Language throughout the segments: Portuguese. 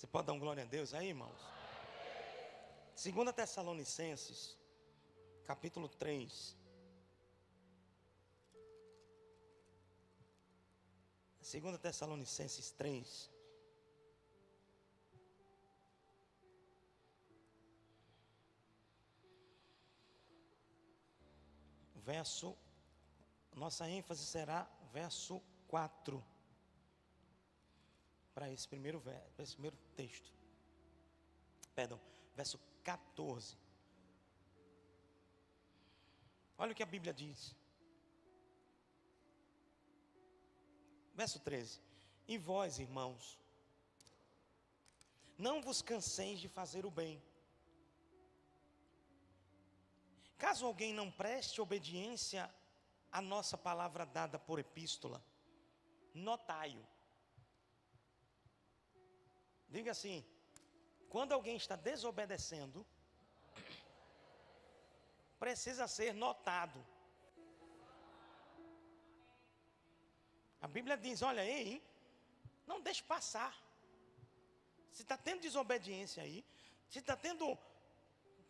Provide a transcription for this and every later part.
Você pode dar um glória a Deus aí, irmãos? 2 Tessalonicenses, capítulo 3. 2 Tessalonicenses 3. Nossa ênfase será verso 4. Para esse primeiro texto. Perdão, verso 14. Olha o que a Bíblia diz. Verso 13. E vós, irmãos, não vos canseis de fazer o bem. Caso alguém não preste obediência à nossa palavra dada por epístola, notai-o. Diga assim: quando alguém está desobedecendo, precisa ser notado. A Bíblia diz: olha, ei, não deixe passar. Se está tendo desobediência aí, se está tendo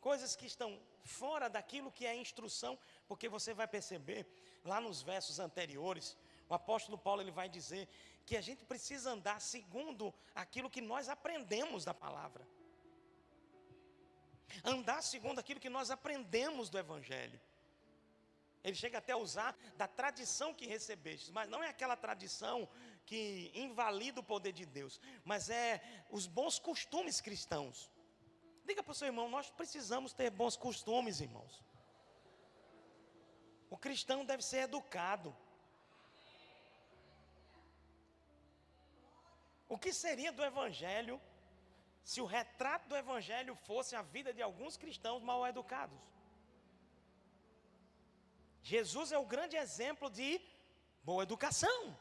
coisas que estão fora daquilo que é a instrução, porque você vai perceber lá nos versos anteriores, o apóstolo Paulo ele vai dizer que a gente precisa andar segundo aquilo que nós aprendemos da palavra. Andar segundo aquilo que nós aprendemos do Evangelho. Ele chega até a usar da tradição que recebestes, mas não é aquela tradição que invalida o poder de Deus, mas é os bons costumes cristãos. Diga para o seu irmão: nós precisamos ter bons costumes, irmãos. O cristão deve ser educado. O que seria do Evangelho se o retrato do Evangelho fosse a vida de alguns cristãos mal educados? Jesus é o grande exemplo de boa educação.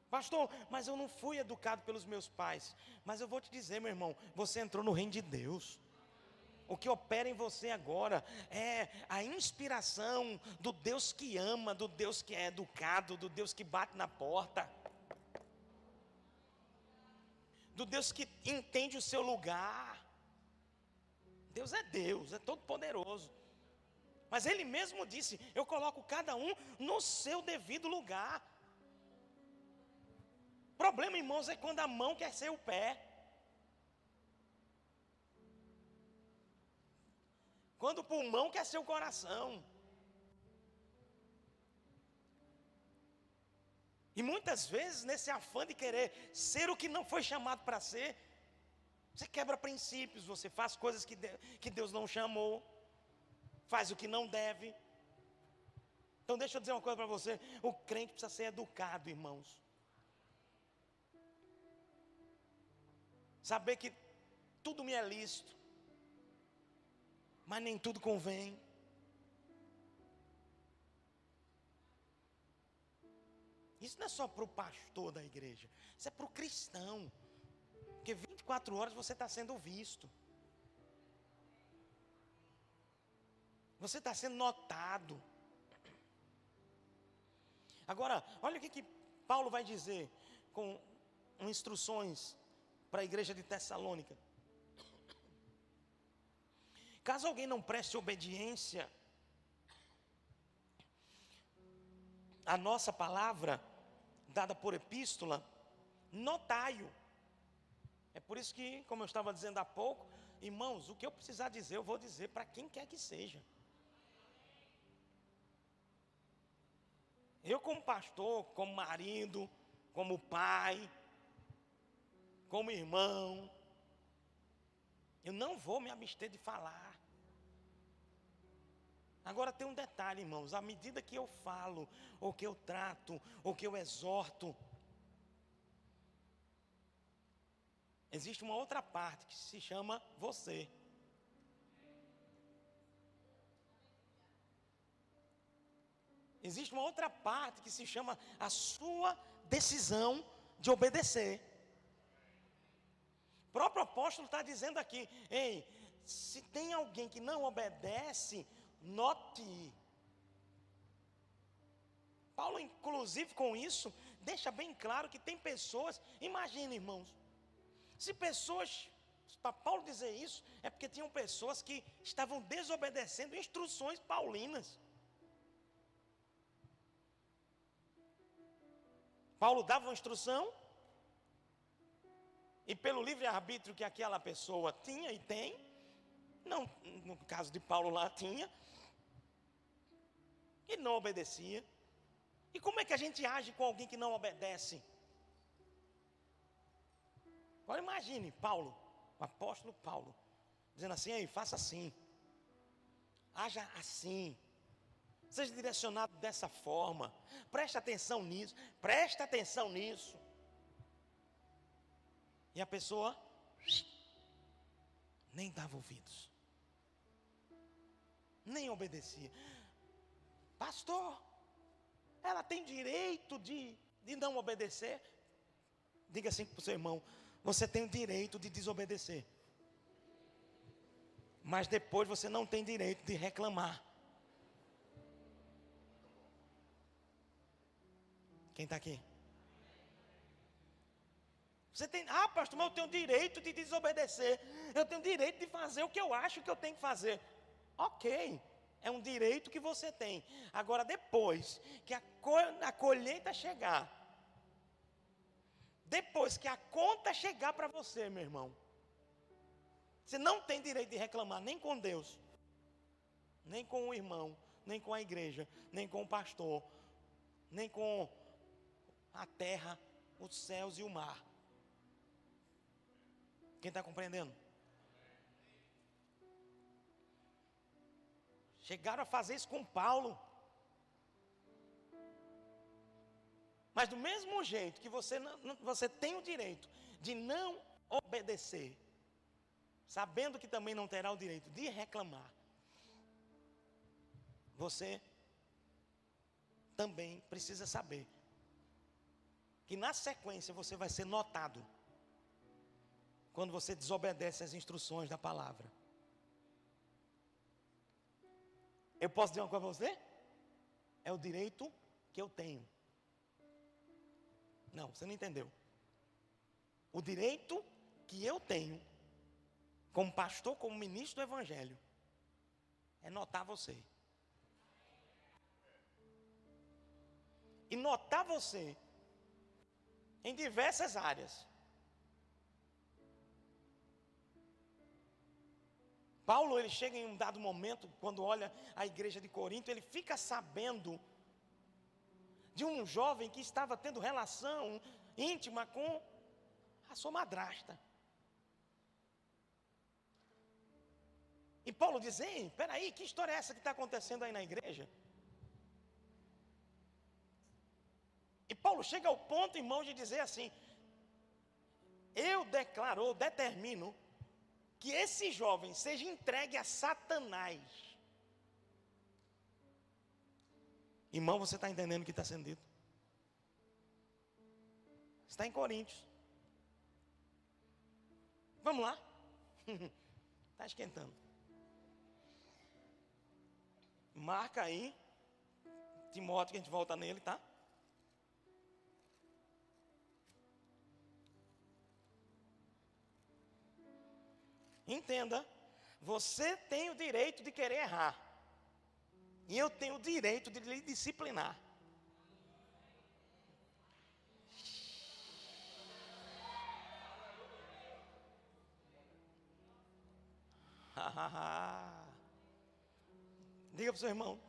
Pastor, mas eu não fui educado pelos meus pais. Mas eu vou te dizer, meu irmão, você entrou no reino de Deus. O que opera em você agora é a inspiração do Deus que ama, do Deus que é educado, do Deus que bate na porta, do Deus que entende o seu lugar. Deus, é todo poderoso. Mas Ele mesmo disse: eu coloco cada um no seu devido lugar. O problema, irmãos, é quando a mão quer ser o pé. Quando o pulmão quer ser o coração. E muitas vezes, nesse afã de querer ser o que não foi chamado para ser, você quebra princípios, você faz coisas que Deus não chamou, faz o que não deve. Então deixa eu dizer uma coisa para você: o crente precisa ser educado, irmãos. Saber que tudo me é lícito, mas nem tudo convém. Isso não é só para o pastor da igreja, isso é para o cristão. Porque 24 horas você está sendo visto, você está sendo notado. Agora, olha o que Paulo vai dizer com instruções para a igreja de Tessalônica. Caso alguém não preste obediência à nossa palavra dada por epístola, notai-o. É por isso que, como eu estava dizendo há pouco, irmãos, o que eu precisar dizer, eu vou dizer para quem quer que seja. Eu, como pastor, como marido, como pai, como irmão, eu não vou me abster de falar. Agora tem um detalhe, irmãos: à medida que eu falo, ou que eu trato, ou que eu exorto, existe uma outra parte que se chama você. Existe uma outra parte que se chama a sua decisão de obedecer. O próprio apóstolo está dizendo aqui: ei, se tem alguém que não obedece, note. Paulo, inclusive, com isso, deixa bem claro que tem pessoas, imagina, irmãos, se pessoas, para Paulo dizer isso, é porque tinham pessoas que estavam desobedecendo instruções paulinas. Paulo dava uma instrução, e pelo livre-arbítrio que aquela pessoa tinha e tem, não, no caso de Paulo lá tinha, e não obedecia. E como é que a gente age com alguém que não obedece? Agora imagine Paulo, o apóstolo Paulo, dizendo assim: ei, faça assim, haja assim, seja direcionado dessa forma, preste atenção nisso, preste atenção nisso. E a pessoa nem dava ouvidos, nem obedecia. Pastor, ela tem direito de não obedecer? Diga assim para o seu irmão: você tem o direito de desobedecer, mas depois você não tem direito de reclamar. Quem está aqui? Você tem, pastor, mas eu tenho direito de desobedecer, eu tenho direito de fazer o que eu acho que eu tenho que fazer. Ok, é um direito que você tem. Agora, depois que a colheita chegar, depois que a conta chegar para você, meu irmão, você não tem direito de reclamar nem com Deus, nem com o irmão, nem com a igreja, nem com o pastor, nem com a terra, os céus e o mar. Quem está compreendendo? Chegaram a fazer isso com Paulo. Mas do mesmo jeito que você tem o direito de não obedecer, sabendo que também não terá o direito de reclamar, você também precisa saber que na sequência você vai ser notado quando você desobedece às instruções da palavra. Eu posso dizer uma coisa para você? É o direito que eu tenho. Não, você não entendeu. O direito que eu tenho, como pastor, como ministro do evangelho, é notar você. E notar você em diversas áreas. Paulo, ele chega em um dado momento, quando olha a igreja de Corinto, ele fica sabendo de um jovem que estava tendo relação íntima com a sua madrasta. E Paulo diz: ei, peraí, que história é essa que está acontecendo aí na igreja? E Paulo chega ao ponto, irmão, de dizer assim: eu determino que esse jovem seja entregue a Satanás. Irmão, você está entendendo o que está sendo dito? Está em Coríntios. Vamos lá. Está esquentando. Marca aí Timóteo, que a gente volta nele, tá? Entenda, você tem o direito de querer errar, e eu tenho o direito de lhe disciplinar. Diga para o seu irmão: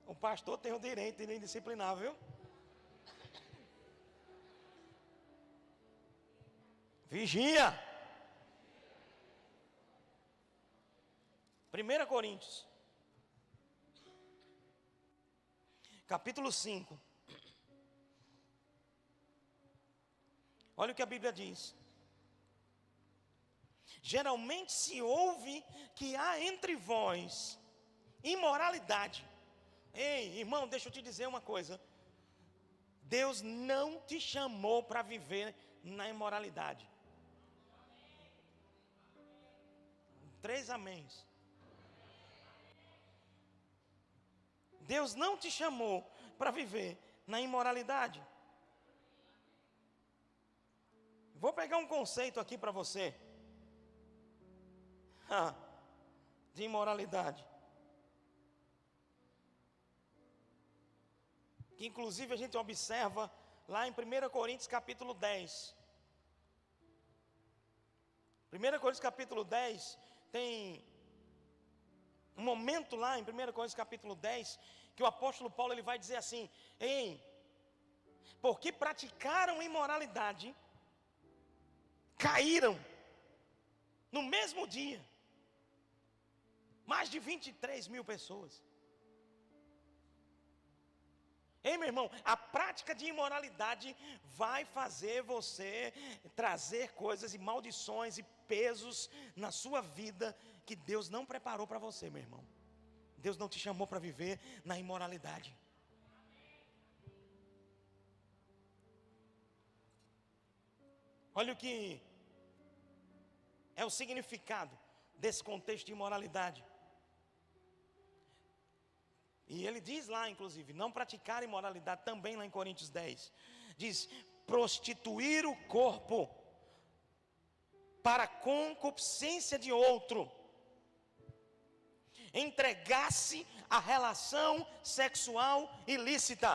o pastor tem o direito de lhe disciplinar, viu? Vigia. 1 Coríntios, capítulo 5. Olha o que a Bíblia diz. Geralmente se ouve que há entre vós imoralidade. Ei, irmão, deixa eu te dizer uma coisa. Deus não te chamou para viver na imoralidade. 3 améns. Deus não te chamou para viver na imoralidade. Vou pegar um conceito aqui para você. De imoralidade. Que inclusive a gente observa lá em 1 Coríntios capítulo 10. 1 Coríntios capítulo 10 tem um momento lá em 1 Coríntios capítulo 10 que o apóstolo Paulo ele vai dizer assim: ei, porque praticaram imoralidade, caíram no mesmo dia mais de 23 mil pessoas. Ei, meu irmão, a prática de imoralidade vai fazer você trazer coisas e maldições e pesos na sua vida que Deus não preparou para você, meu irmão. Deus não te chamou para viver na imoralidade. Olha o que é o significado desse contexto de imoralidade. E ele diz lá, inclusive, não praticar imoralidade, também lá em Coríntios 10. Diz, prostituir o corpo para a concupiscência de outro. Entregar-se à relação sexual ilícita.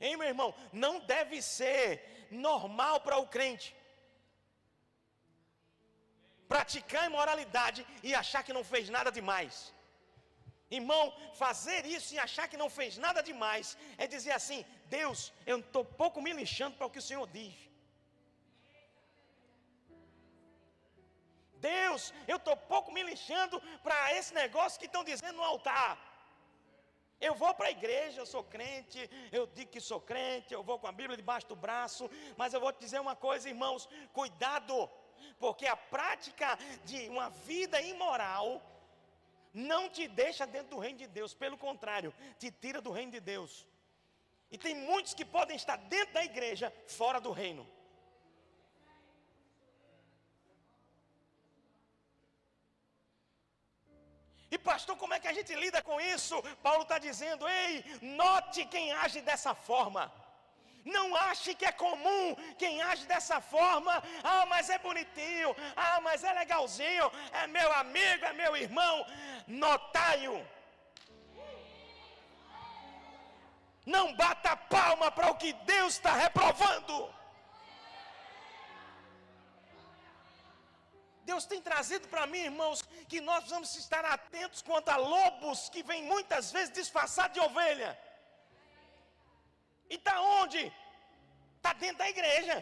Hein, meu irmão, não deve ser normal para o crente praticar imoralidade e achar que não fez nada demais. Irmão, fazer isso e achar que não fez nada demais é dizer assim: Deus, eu estou pouco me lixando para o que o Senhor diz. Deus, eu estou pouco me lixando para esse negócio que estão dizendo no altar. Eu vou para a igreja, eu sou crente, eu digo que sou crente, eu vou com a Bíblia debaixo do braço, mas eu vou te dizer uma coisa, irmãos, cuidado, porque a prática de uma vida imoral não te deixa dentro do reino de Deus, pelo contrário, te tira do reino de Deus. E tem muitos que podem estar dentro da igreja, fora do reino. E pastor, como é que a gente lida com isso? Paulo está dizendo, ei, note quem age dessa forma. Não ache que é comum quem age dessa forma. Ah, mas é bonitinho. Ah, mas é legalzinho. É meu amigo, é meu irmão. Notai-o. Não bata palma para o que Deus está reprovando. Deus tem trazido para mim, irmãos, que nós vamos estar atentos quanto a lobos que vêm muitas vezes disfarçados de ovelha. E está onde? Está dentro da igreja.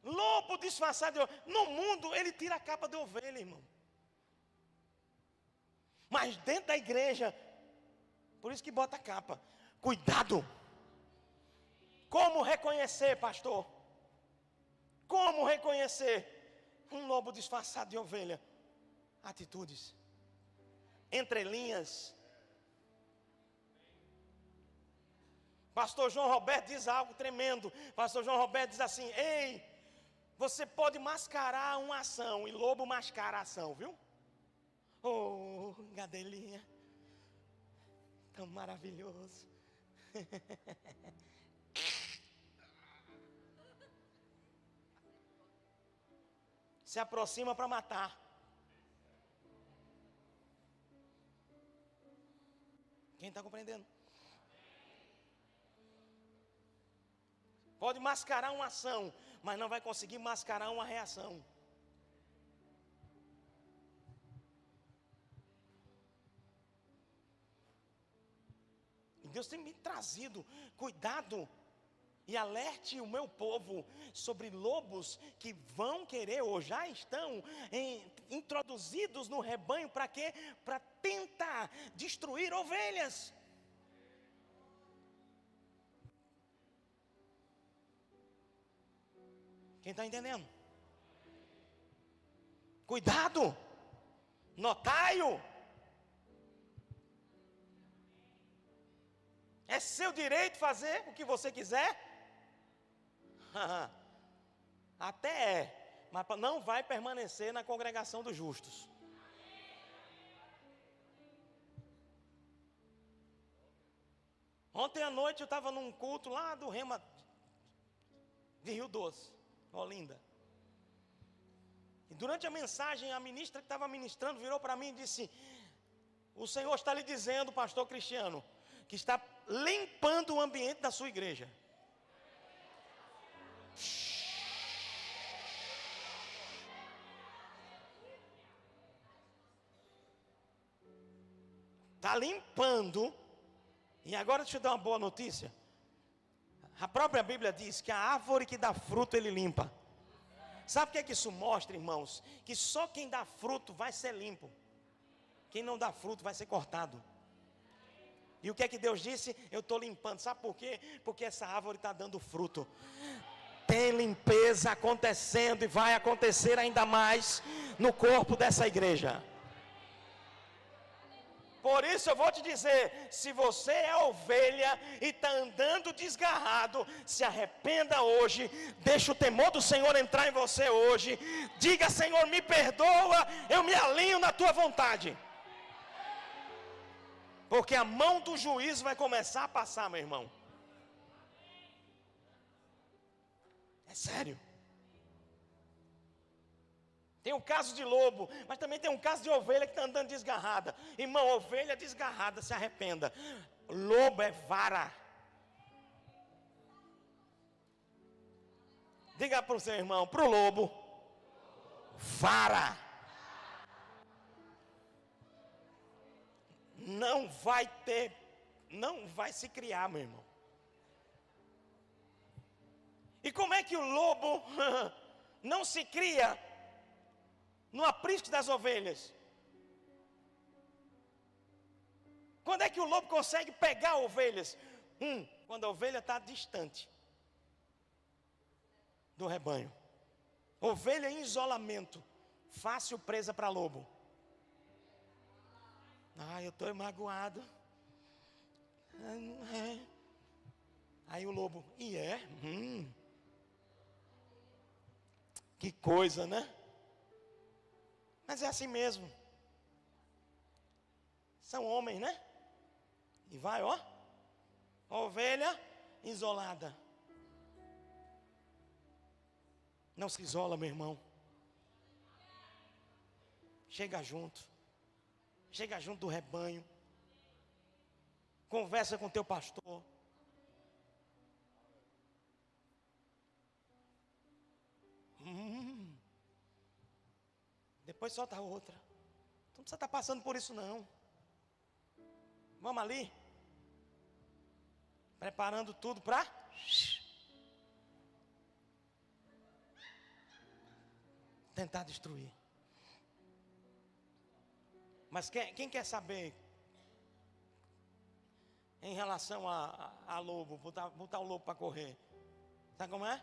Lobo disfarçado de ovelha. No mundo ele tira a capa de ovelha, irmão. Mas dentro da igreja, por isso que bota a capa. Cuidado. Como reconhecer, pastor? Como reconhecer um lobo disfarçado de ovelha? Atitudes, entrelinhas. Pastor João Roberto diz algo tremendo. Pastor João Roberto diz assim: ei, você pode mascarar uma ação e lobo mascara a ação, viu? Oh, gadelinha, tão maravilhoso. Se aproxima para matar. Quem está compreendendo? Pode mascarar uma ação, mas não vai conseguir mascarar uma reação. E Deus tem me trazido cuidado. E alerte o meu povo sobre lobos que vão querer ou já estão introduzidos no rebanho para quê? Para tentar destruir ovelhas. Quem está entendendo? Cuidado! Notai-o! É seu direito fazer o que você quiser? Até é, mas não vai permanecer na congregação dos justos. Ontem à noite eu estava num culto lá do Rema de Rio Doce, Olinda. E durante a mensagem, a ministra que estava ministrando virou para mim e disse: o Senhor está lhe dizendo, pastor Cristiano, que está limpando o ambiente da sua igreja. Está limpando. E agora deixa eu dar uma boa notícia. A própria Bíblia diz que a árvore que dá fruto ele limpa. Sabe o que é que isso mostra, irmãos? Que só quem dá fruto vai ser limpo. Quem não dá fruto vai ser cortado. E o que é que Deus disse? Eu estou limpando. Sabe por quê? Porque essa árvore está dando fruto. Tem limpeza acontecendo e vai acontecer ainda mais no corpo dessa igreja. Por isso eu vou te dizer, se você é ovelha e está andando desgarrado, se arrependa hoje, deixa o temor do Senhor entrar em você hoje, diga: Senhor, me perdoa, eu me alinho na tua vontade. Porque a mão do juízo vai começar a passar, meu irmão. É sério. Tem um caso de lobo, mas também tem um caso de ovelha que está andando desgarrada. Irmão, ovelha desgarrada, se arrependa. Lobo é vara. Diga para o seu irmão, para o lobo, vara. Não vai se criar, meu irmão. E como é que o lobo não se cria no aprisco das ovelhas? Quando é que o lobo consegue pegar ovelhas? Quando a ovelha está distante do rebanho. Ovelha em isolamento, fácil presa para lobo. Eu estou magoado. Aí o lobo, que coisa, né? Mas é assim mesmo. São homens, né? E vai, ovelha isolada. Não se isola, meu irmão. Chega junto. Chega junto do rebanho. Conversa com teu pastor. Depois solta a outra. Tu não precisa estar passando por isso não. Vamos ali. Preparando tudo para tentar destruir. Mas quem quer saber em relação a lobo, botar o lobo para correr? Sabe como é?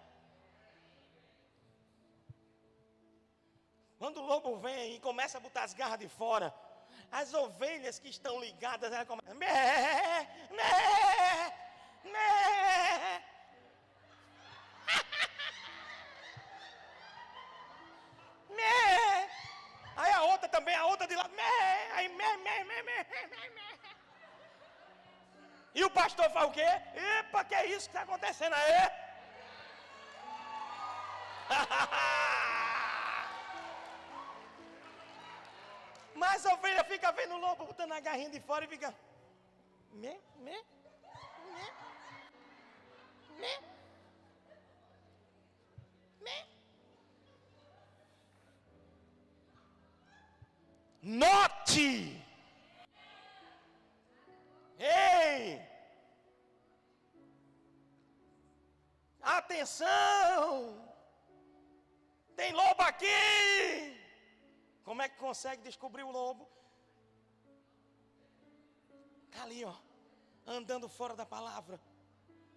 Quando o lobo vem e começa a botar as garras de fora, as ovelhas que estão ligadas, elas começam Aí a outra também, a outra de lado, aí E o pastor faz o quê? Epa, que é isso que está acontecendo aí? Mas a ovelha fica vendo o lobo botando a garrinha de fora e fica Note! Ei! Atenção! Tem lobo aqui! Como é que consegue descobrir o lobo? Está ali, andando fora da palavra,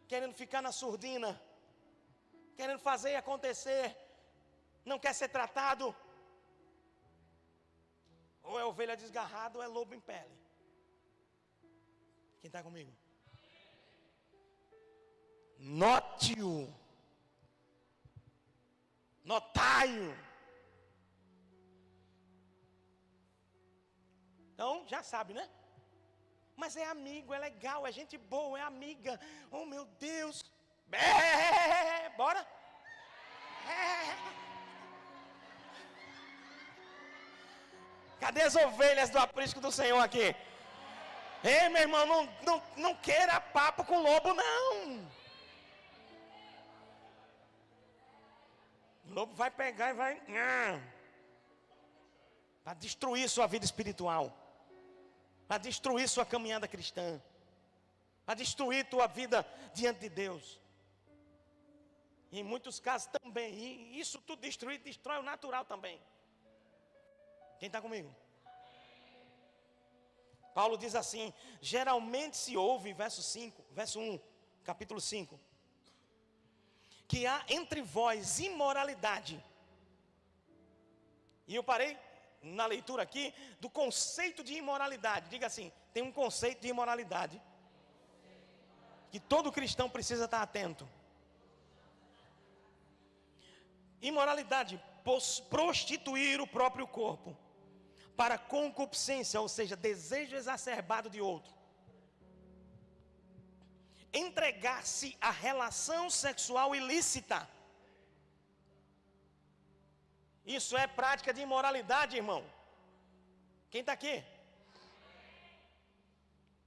querendo ficar na surdina, querendo fazer acontecer, não quer ser tratado. Ou é ovelha desgarrada ou é lobo em pele. Quem está comigo? Note-o. Notai-o. Então, já sabe, né? Mas é amigo, é legal, é gente boa, é amiga. Oh, meu Deus. Bora. Cadê as ovelhas do aprisco do Senhor aqui? Ei, meu irmão, não queira papo com lobo, não. O lobo vai pegar e vai... para destruir sua vida espiritual. Para destruir sua caminhada cristã. Para destruir tua vida diante de Deus. E em muitos casos também. E isso tudo destrói o natural também. Quem está comigo? Paulo diz assim: geralmente se ouve, verso 1, capítulo 5, que há entre vós imoralidade. E eu parei na leitura aqui do conceito de imoralidade. Diga assim: tem um conceito de imoralidade que todo cristão precisa estar atento. Imoralidade, prostituir o próprio corpo para concupiscência, ou seja, desejo exacerbado de outro. Entregar-se à relação sexual ilícita. Isso é prática de imoralidade, irmão. Quem está aqui?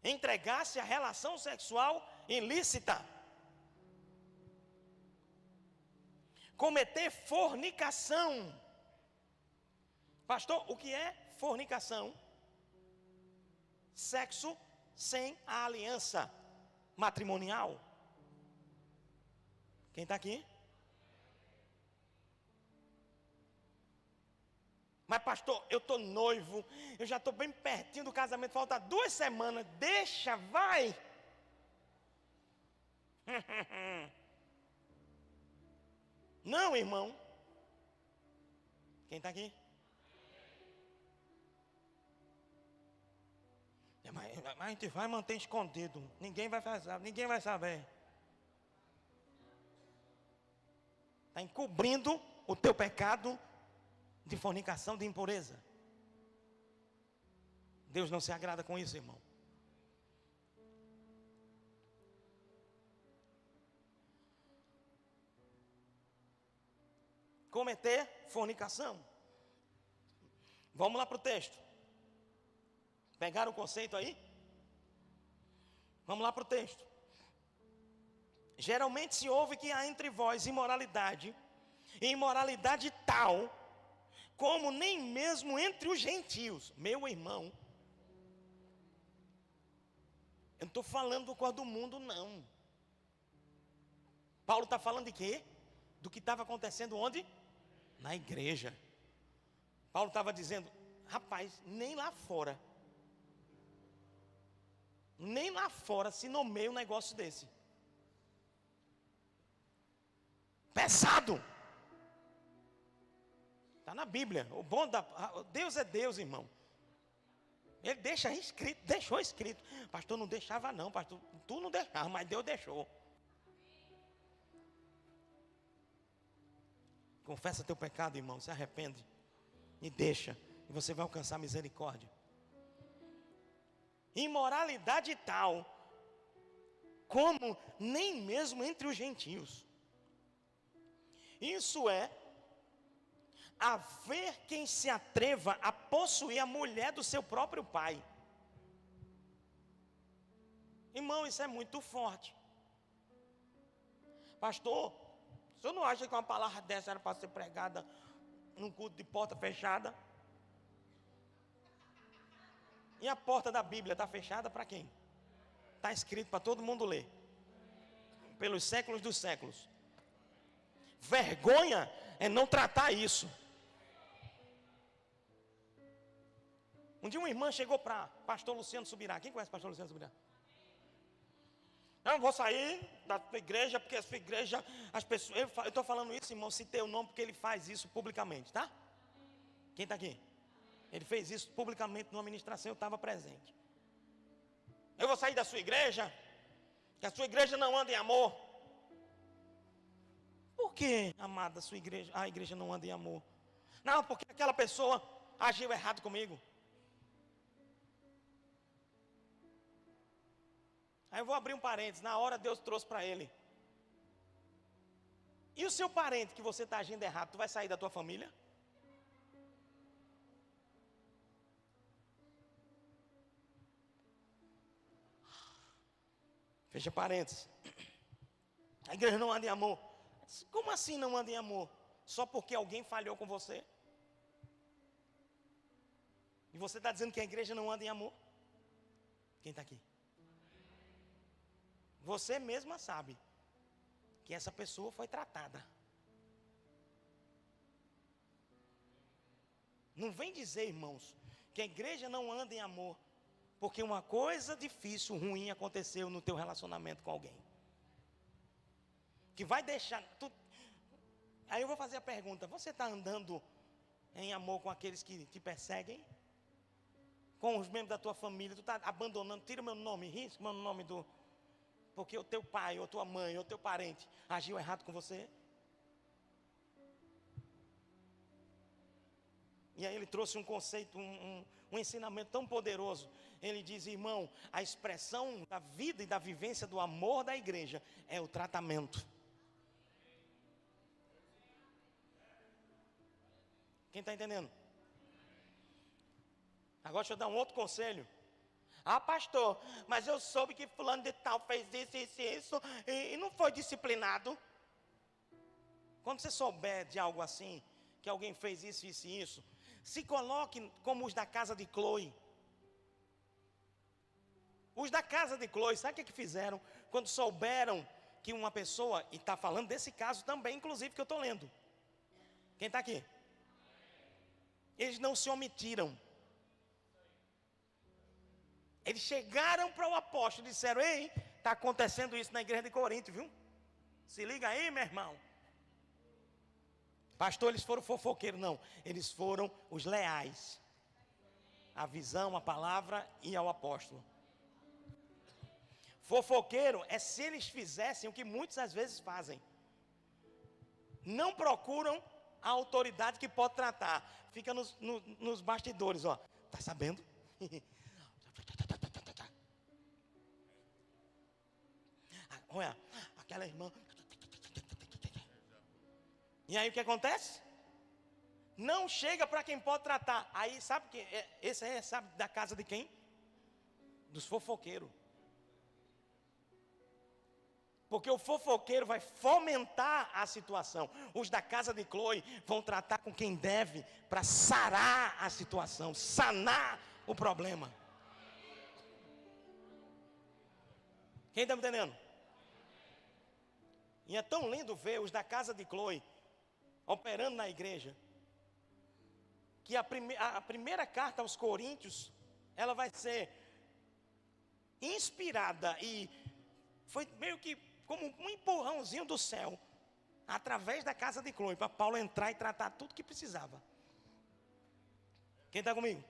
Entregar-se à relação sexual ilícita. Cometer fornicação. Pastor, o que é fornicação? Sexo sem a aliança matrimonial. Quem está aqui? Mas pastor, eu estou noivo, eu já estou bem pertinho do casamento, falta 2 semanas, deixa, vai. Não, irmão. Quem está aqui? Mas a gente vai manter escondido. Ninguém vai fazer, ninguém vai saber. Está encobrindo o teu pecado de fornicação, de impureza. Deus não se agrada com isso, irmão. Cometer fornicação. Vamos lá para o texto. Pegaram o conceito aí? Vamos lá para o texto. Geralmente se ouve que há entre vós imoralidade, e imoralidade tal, como nem mesmo entre os gentios. Meu irmão, eu não estou falando do cor do mundo, não. Paulo está falando de quê? Do que estava acontecendo onde? Na igreja. Paulo estava dizendo: rapaz, nem lá fora se nomeia um negócio desse. Pesado. Está na Bíblia. O bom da Deus é Deus, irmão. Ele deixou escrito. Pastor, não deixava não, pastor. Tu não deixava, mas Deus deixou. Confessa teu pecado, irmão, se arrepende e deixa, e você vai alcançar misericórdia. Imoralidade tal, como nem mesmo entre os gentios. Isso é, haver quem se atreva a possuir a mulher do seu próprio pai. Irmão, isso é muito forte. Pastor, o senhor não acha que uma palavra dessa era para ser pregada num culto de porta fechada? E a porta da Bíblia está fechada para quem? Está escrito para todo mundo ler. Pelos séculos dos séculos. Vergonha é não tratar isso. Um dia uma irmã chegou para pastor Luciano Subirá. Quem conhece pastor Luciano Subirá? Não, vou sair da tua igreja, porque a sua igreja, as pessoas... Eu estou falando isso, irmão, citei o nome porque ele faz isso publicamente, tá? Quem está aqui? Ele fez isso publicamente numa ministração, eu estava presente. Eu vou sair da sua igreja, que a sua igreja não anda em amor. Por que, amada, a igreja não anda em amor? Não, porque aquela pessoa agiu errado comigo. Aí eu vou abrir um parênteses. Na hora Deus trouxe para ele. E o seu parente que você está agindo errado, tu vai sair da tua família? Fecha parênteses. A igreja não anda em amor. Como assim não anda em amor? Só porque alguém falhou com você? E você está dizendo que a igreja não anda em amor? Quem está aqui? Você mesma sabe que essa pessoa foi tratada. Não vem dizer, irmãos, que a igreja não anda em amor, porque uma coisa difícil, ruim aconteceu no teu relacionamento com alguém. Que vai deixar... Aí eu vou fazer a pergunta, você está andando em amor com aqueles que te perseguem? Com os membros da tua família, tu está abandonando, tira meu nome, risca meu nome do... Porque o teu pai, ou tua mãe, ou teu parente agiu errado com você? E aí ele trouxe um conceito, um ensinamento tão poderoso. Ele diz, irmão, a expressão da vida e da vivência do amor da igreja é o tratamento. Quem está entendendo? Agora deixa eu dar um outro conselho. Ah, pastor, mas eu soube que fulano de tal fez isso e não foi disciplinado. Quando você souber de algo assim, que alguém fez isso e isso, se coloque como os da casa de Chloe. Os da casa de Chloe, sabe o que fizeram? Quando souberam que uma pessoa, e está falando desse caso também, inclusive, que eu estou lendo. Quem está aqui? Eles não se omitiram. Eles chegaram para o apóstolo e disseram, ei, está acontecendo isso na igreja de Corinto, viu? Se liga aí, meu irmão. Pastor, eles foram fofoqueiros, não. Eles foram os leais. A visão, a palavra e ao apóstolo. Fofoqueiro é se eles fizessem o que muitos às vezes fazem. Não procuram a autoridade que pode tratar. Fica nos bastidores, ó. Tá sabendo? Olha, aquela irmã. E aí o que acontece? Não chega para quem pode tratar. Aí sabe que esse aí sabe da casa de quem? Dos fofoqueiros. Porque o fofoqueiro vai fomentar a situação. Os da casa de Chloe vão tratar com quem deve para sarar a situação, sanar o problema. Quem está me entendendo? E é tão lindo ver os da casa de Chloe operando na igreja, que a primeira carta aos Coríntios, ela vai ser inspirada e foi meio que como um empurrãozinho do céu, através da casa de Chloe, para Paulo entrar e tratar tudo que precisava. Quem está comigo?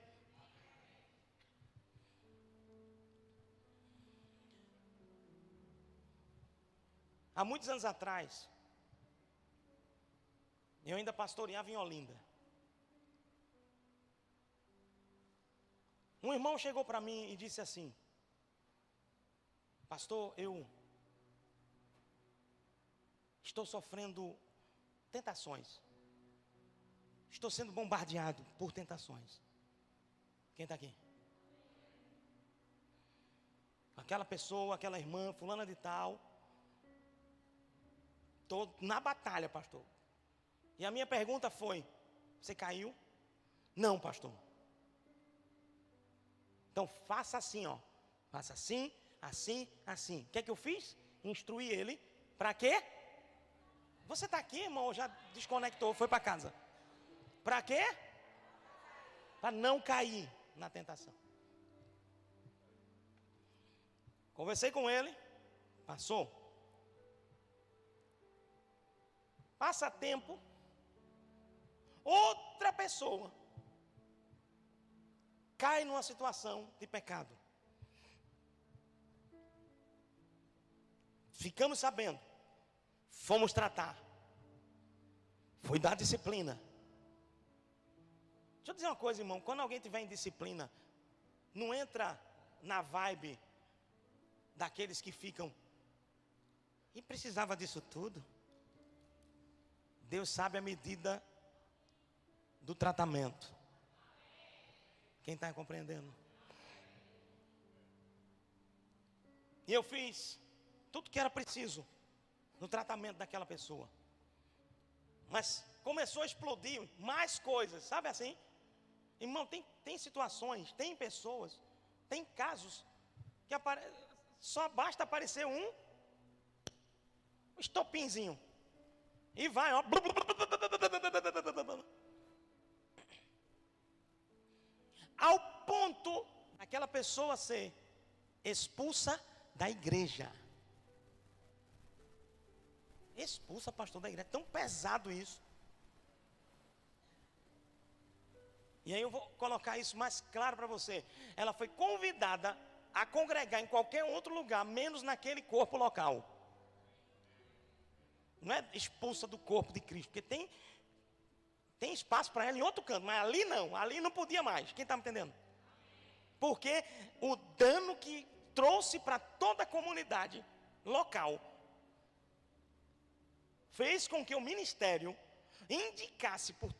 Há muitos anos atrás, eu ainda pastoreava em Olinda. Um irmão chegou para mim e disse assim, pastor, eu estou sofrendo tentações. Estou sendo bombardeado por tentações. Quem está aqui? Aquela pessoa, aquela irmã, fulana de tal. Estou na batalha, pastor. E a minha pergunta foi, você caiu? Não, pastor. Então faça assim, ó. Faça assim, assim, assim. O que é que eu fiz? Instruí ele. Para quê? Você está aqui, irmão, já desconectou, foi para casa. Para quê? Para não cair na tentação. Conversei com ele, passou. Passa tempo, outra pessoa cai numa situação de pecado. Ficamos sabendo. Fomos tratar. Foi dar disciplina. Deixa eu dizer uma coisa, irmão. Quando alguém tiver em disciplina, não entra na vibe daqueles que ficam. E precisava disso tudo? Deus sabe a medida do tratamento. Quem está compreendendo? E eu fiz tudo que era preciso no tratamento daquela pessoa. Mas começou a explodir mais coisas, sabe assim? Irmão, tem situações, tem pessoas, tem casos que só basta aparecer um estopinzinho e vai, ó. Ao ponto daquela pessoa ser expulsa da igreja. Expulsa, pastor, da igreja. É tão pesado isso. E aí eu vou colocar isso mais claro para você. Ela foi convidada a congregar em qualquer outro lugar, menos naquele corpo local. Não é expulsa do corpo de Cristo, porque tem espaço para ela em outro canto, mas ali não podia mais. Quem está me entendendo? Porque o dano que trouxe para toda a comunidade local fez com que o ministério indicasse por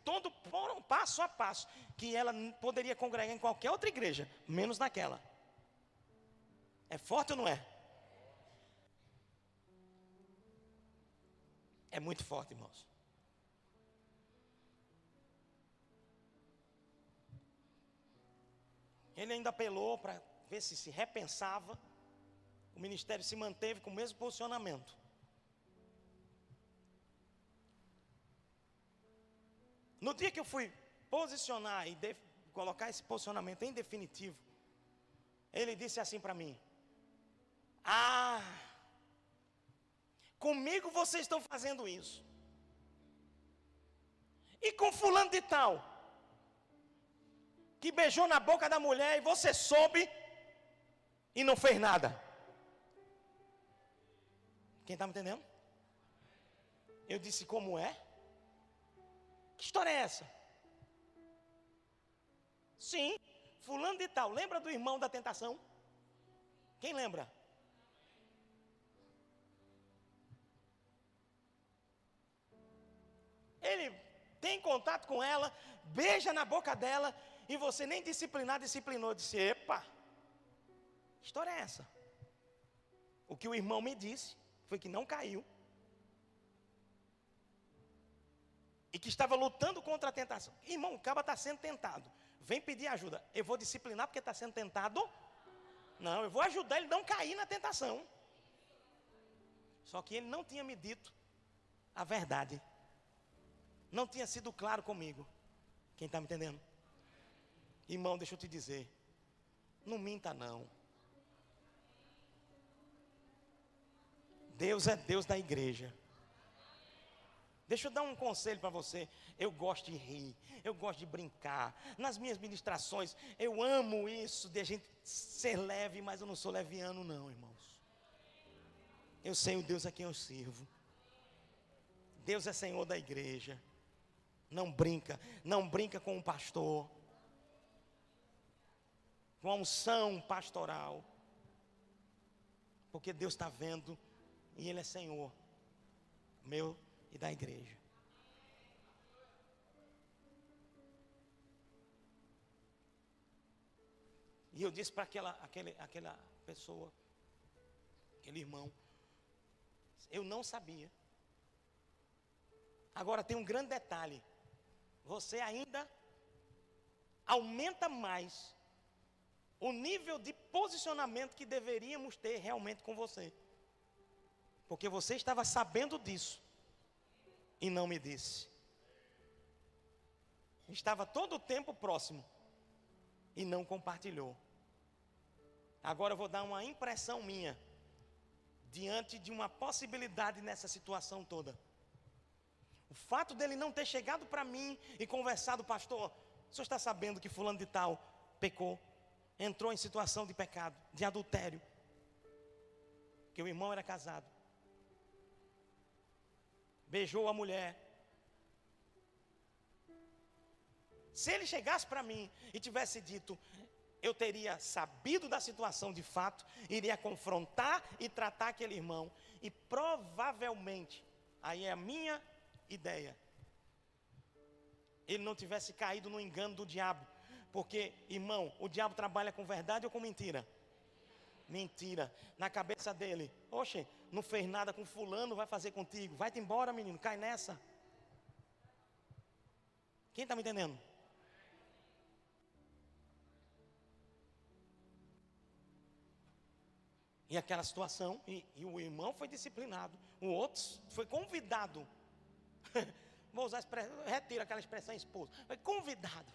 um passo a passo que ela poderia congregar em qualquer outra igreja, menos naquela. É forte ou não é? É muito forte, irmãos. Ele ainda apelou para ver se repensava. O ministério se manteve com o mesmo posicionamento. No dia que eu fui posicionar e colocar esse posicionamento em definitivo, ele disse assim para mim: comigo vocês estão fazendo isso. E com fulano de tal, que beijou na boca da mulher e você soube e não fez nada. Quem está me entendendo? Eu disse: como é? Que história é essa? Sim, fulano de tal. Lembra do irmão da tentação? Quem lembra? Ele tem contato com ela, beija na boca dela, e você nem disciplinou. Disse: epa, que história é essa? O que o irmão me disse foi que não caiu. E que estava lutando contra a tentação. Irmão, o cara está sendo tentado. Vem pedir ajuda. Eu vou disciplinar porque está sendo tentado? Não, eu vou ajudar ele a não cair na tentação. Só que ele não tinha me dito a verdade. Não tinha sido claro comigo. Quem está me entendendo? Irmão, deixa eu te dizer. Não minta não. Deus é Deus da igreja. Deixa eu dar um conselho para você. Eu gosto de rir, eu gosto de brincar. Nas minhas ministrações, eu amo isso de a gente ser leve, mas eu não sou leviano não, irmãos. Eu sei o Deus a quem eu sirvo. Deus é Senhor da igreja. Não brinca com o pastor, com a unção pastoral. Porque Deus está vendo e Ele é Senhor meu e da igreja. E eu disse para aquela pessoa, aquele irmão, eu não sabia. Agora tem um grande detalhe. Você ainda aumenta mais o nível de posicionamento que deveríamos ter realmente com você. Porque você estava sabendo disso e não me disse. Estava todo o tempo próximo e não compartilhou. Agora eu vou dar uma impressão minha diante de uma possibilidade nessa situação toda. O fato dele não ter chegado para mim e conversado: pastor, o senhor está sabendo que fulano de tal pecou, entrou em situação de pecado, de adultério, que o irmão era casado, beijou a mulher. Se ele chegasse para mim e tivesse dito: eu teria sabido da situação de fato, iria confrontar e tratar aquele irmão, e provavelmente, aí é a minha ideia, ele não tivesse caído no engano do diabo. Porque, irmão, o diabo trabalha com verdade ou com mentira? Mentira. Na cabeça dele, oxe, não fez nada com fulano, vai fazer contigo. Vai-te embora, menino, cai nessa. Quem está me entendendo? E aquela situação, e o irmão foi disciplinado, o outro foi convidado. Vou usar a expressão, retiro aquela expressão esposo. Foi convidado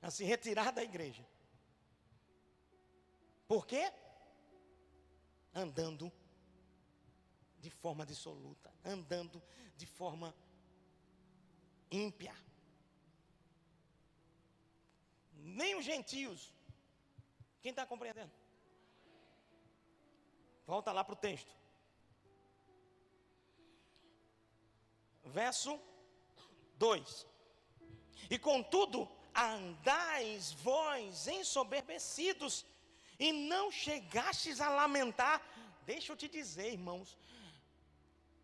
a se retirar da igreja. Por quê? Andando de forma dissoluta, andando de forma ímpia. Nem os gentios. Quem está compreendendo? Volta lá para o texto. Verso 2. E contudo, andais vós ensoberbecidos, e não chegastes a lamentar. Deixa eu te dizer, irmãos,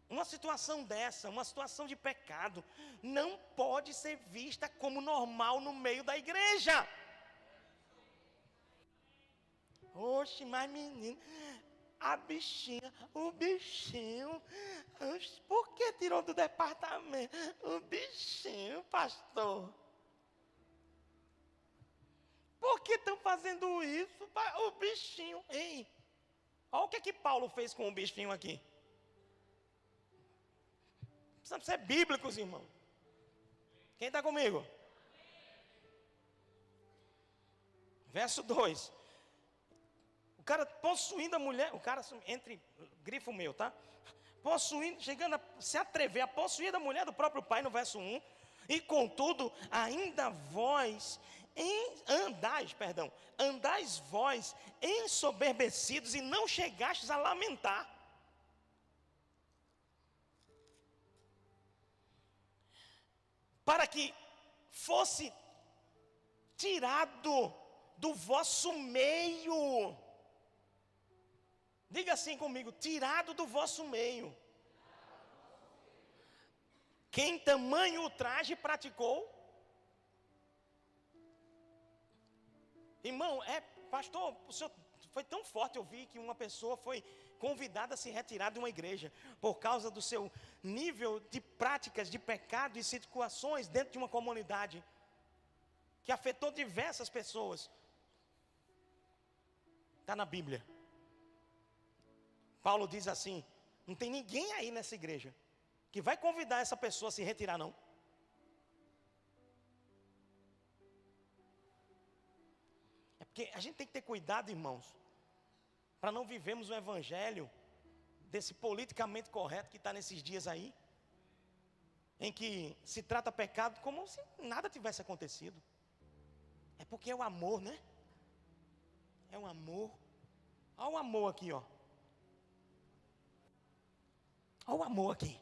uma situação dessa, uma situação de pecado, não pode ser vista como normal no meio da igreja. Oxe, mas menino, a bichinha, o bichinho, oxe, por que tirou do departamento? O bichinho, pastor. Por que estão fazendo isso? O bichinho. Ei, olha o que Paulo fez com o bichinho aqui. Precisamos ser bíblicos, irmão. Quem está comigo? Verso 2. O cara possuindo a mulher, o cara entre grifo meu, tá? Possuindo, chegando a se atrever a possuir a mulher do próprio pai, no verso 1. E contudo, ainda vós andais vós ensoberbecidos e não chegastes a lamentar. Para que fosse tirado do vosso meio. Diga assim comigo, tirado do vosso meio. Quem tamanho ultraje praticou? Irmão, pastor, o senhor foi tão forte, eu vi que uma pessoa foi convidada a se retirar de uma igreja por causa do seu nível de práticas de pecado e situações dentro de uma comunidade que afetou diversas pessoas. Está na Bíblia. Paulo diz assim: não tem ninguém aí nessa igreja que vai convidar essa pessoa a se retirar, não. É porque a gente tem que ter cuidado, irmãos, para não vivermos o evangelho desse politicamente correto que está nesses dias aí, em que se trata pecado como se nada tivesse acontecido. É porque é o amor, né? É o amor. Olha o amor aqui, ó. Olha o amor aqui.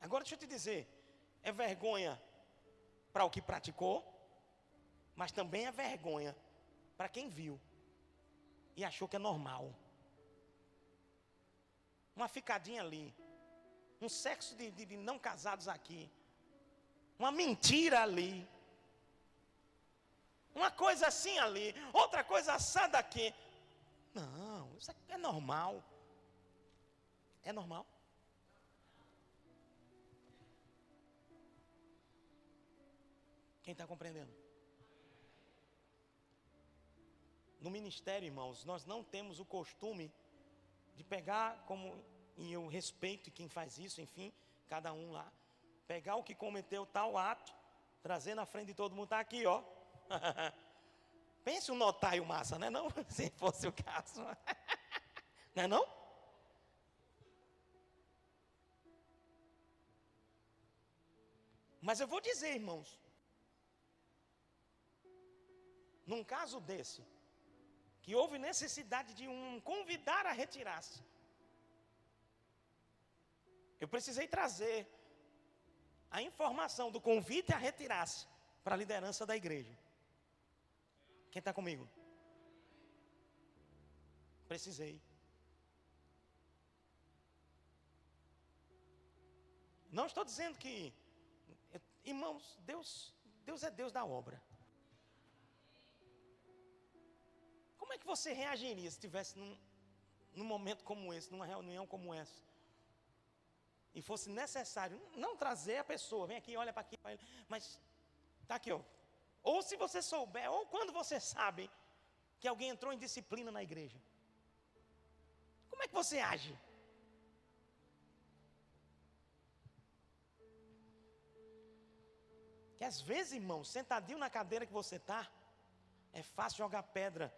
Agora deixa eu te dizer, é vergonha para o que praticou, mas também é vergonha para quem viu e achou que é normal. Uma ficadinha ali, um sexo de não casados aqui, uma mentira ali, uma coisa assim ali, outra coisa assada aqui. Não, isso aqui é normal. É normal. Quem está compreendendo? No ministério, irmãos, nós não temos o costume de pegar, e eu respeito quem faz isso, enfim, cada um lá, pegar o que cometeu tal ato, trazer na frente de todo mundo, está aqui, ó. Pense um notário massa, não é não? Se fosse o caso. Não é não? Mas eu vou dizer, irmãos, num caso desse, que houve necessidade de um convidar a retirar-se, eu precisei trazer a informação do convite a retirar-se para a liderança da igreja. Quem está comigo? Precisei. Não estou dizendo que, irmãos, Deus é Deus da obra. Como é que você reagiria se estivesse num momento como esse, numa reunião como essa? E fosse necessário, não trazer a pessoa, vem aqui, olha para aqui, mas está aqui, ó. Ou se você souber, ou quando você sabe que alguém entrou em disciplina na igreja. Como é que você age? Que às vezes, irmão, sentadinho na cadeira que você está, é fácil jogar pedra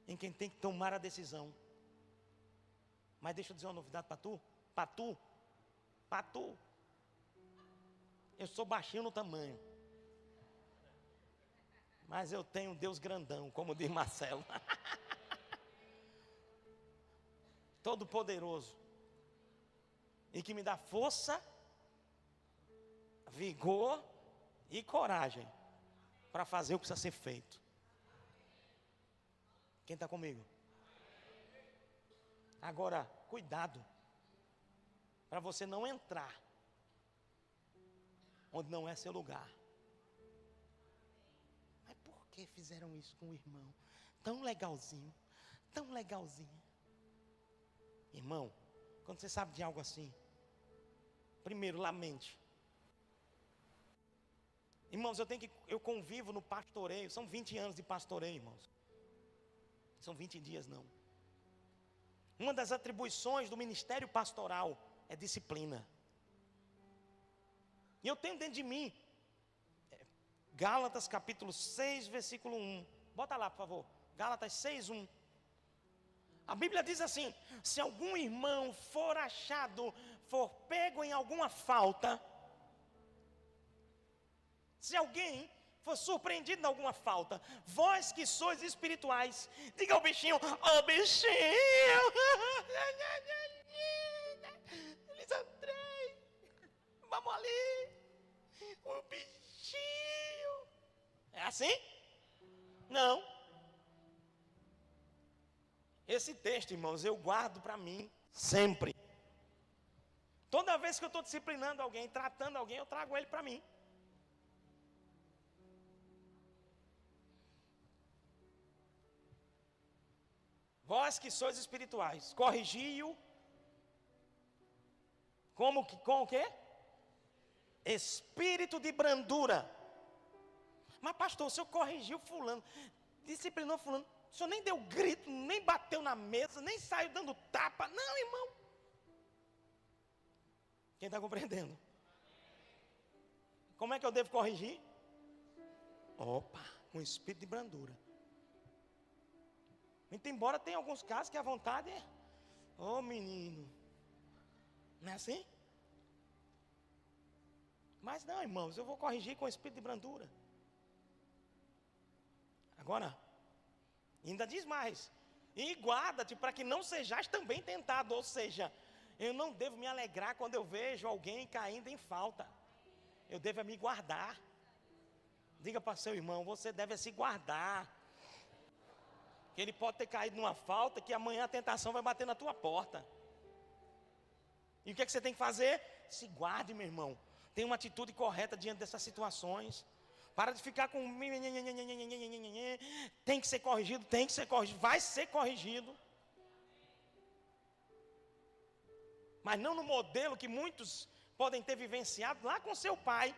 em quem tem que tomar a decisão. Mas deixa eu dizer uma novidade para tu. Eu sou baixinho no tamanho, mas eu tenho um Deus grandão, como diz Marcelo. Todo poderoso. E que me dá força, vigor e coragem para fazer o que precisa ser feito. Quem está comigo? Agora, cuidado, para você não entrar onde não é seu lugar. Mas por que fizeram isso com o irmão? Tão legalzinho, tão legalzinho. Irmão, quando você sabe de algo assim, primeiro, lamente. Irmãos, eu convivo no pastoreio, são 20 anos de pastoreio, irmãos. São 20 dias não. Uma das atribuições do ministério pastoral é disciplina. E eu tenho dentro de mim, Gálatas capítulo 6, versículo 1. Bota lá, por favor. Gálatas 6, 1. A Bíblia diz assim: se algum irmão for achado, for pego em alguma falta, se alguém for surpreendido em alguma falta, vós que sois espirituais, diga ao bichinho: ô bichinho, Elisandrei, vamos ali, o bichinho. É assim? Não. Esse texto, irmãos, eu guardo para mim sempre. Toda vez que eu estou disciplinando alguém, tratando alguém, eu trago ele para mim. Vós que sois espirituais, corrigi-o com o quê? Espírito de brandura. Mas pastor, o senhor corrigiu fulano, disciplinou fulano, o senhor nem deu grito, nem bateu na mesa, nem saiu dando tapa. Não, irmão. Quem está compreendendo? Como é que eu devo corrigir? Opa, com espírito de brandura. Muito embora tenha alguns casos que a vontade é: ô menino, não é assim? Mas não, irmãos, eu vou corrigir com espírito de brandura. Agora, ainda diz mais: e guarda-te para que não sejais também tentado. Ou seja, eu não devo me alegrar quando eu vejo alguém caindo em falta. Eu devo me guardar. Diga para seu irmão: você deve se guardar. Que ele pode ter caído numa falta, que amanhã a tentação vai bater na tua porta. E o que é que você tem que fazer? Se guarde, meu irmão. Tenha uma atitude correta diante dessas situações. Para de ficar com... Tem que ser corrigido, vai ser corrigido. Mas não no modelo que muitos podem ter vivenciado lá com seu pai.